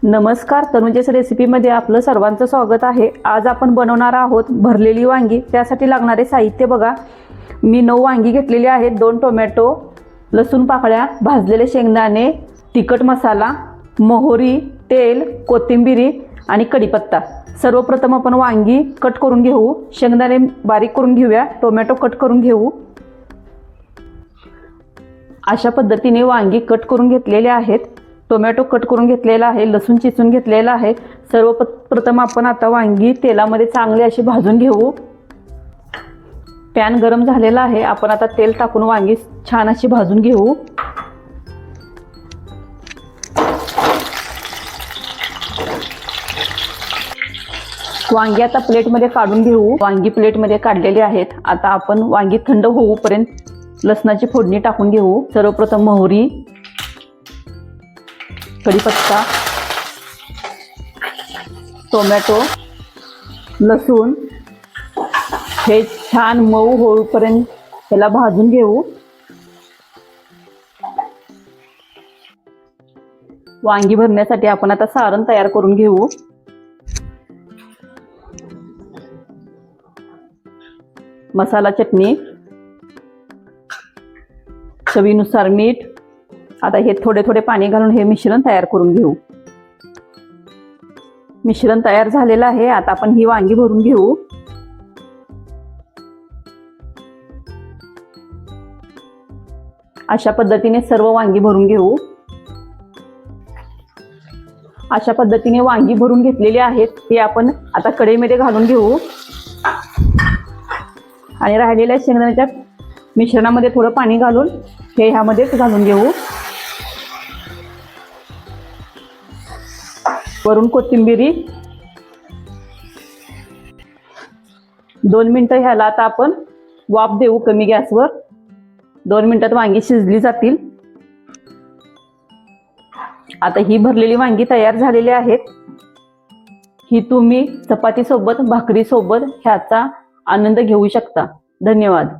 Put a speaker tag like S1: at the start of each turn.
S1: नमस्कार, तनुजेस रेसिपीमध्ये आपलं सर्वांचं स्वागत आहे। आज आपण बनवणार आहोत भरलेली वांगी। त्यासाठी लागणारे साहित्य बघा। मी 9 वांगी घेतलेली आहेत, 2 टोमॅटो, लसूण पाकळ्या, भाजलेले शेंगदाणे, तिखट मसाला, मोहरी, तेल, कोथिंबीर आणि कढीपत्ता। सर्वप्रथम आपण वांगी कट करून घेऊ। शेंगदाणे बारीक करून घेऊया, टोमॅटो कट करून घेऊ। अशा पद्धतीने वांगी कट करून घेतलेले आहेत। टोमॅटो कट करून घेतलेला आहे, लसूण चिचून घेतलेला आहे। सर्वप्रथम आपण आता वांगी तेलामध्ये चांगले अशी भाजून घेऊ। पॅन गरम झालेला आहे, आपण आता तेल टाकून वांगी छान अशी भाजून घेऊ। वांगी आता प्लेटमध्ये काढून घेऊ। वांगी प्लेटमध्ये काढलेली आहेत। आता आपण वांगी थंड होऊपर्यंत लसणाची फोडणी टाकून घेऊ। सर्वप्रथम मोहरी, कढीपत्ता, टोमॅटो, लसूण हे छान मऊ होईपर्यंत त्याला भाजून घेऊ। वांगी भरण्यासाठी आपण आता सारण तयार करून घेऊ। मसाला, चटणी, चवीनुसार मीठ। आता हे थोडे थोडे पाणी घालून हे मिश्रण तयार करून घेऊ। मिश्रण तयार झालेलं आहे, आता आपण ही वांगी भरून घेऊ। अशा पद्धतीने सर्व वांगी भरून घेऊ। अशा पद्धतीने वांगी भरून घेतलेली आहेत, हे आपण आता कढईमध्ये घालून घेऊ आणि राहिलेल्या शेंगदाण्याच्या मिश्रणामध्ये थोडं पाणी घालून हे ह्यामध्येच घालून घेऊ। वरून कोथिंबीर। 2 मिनिटं ह्याला आता आपण वाफ देऊ कमी गॅसवर। 2 मिनिटात वांगी शिजली जातील। आता ही भरलेली वांगी तयार झालेली आहेत। ही तुम्ही चपाती सोबत, भाकरी सोबत ह्याचा आनंद घेऊ शकता। धन्यवाद।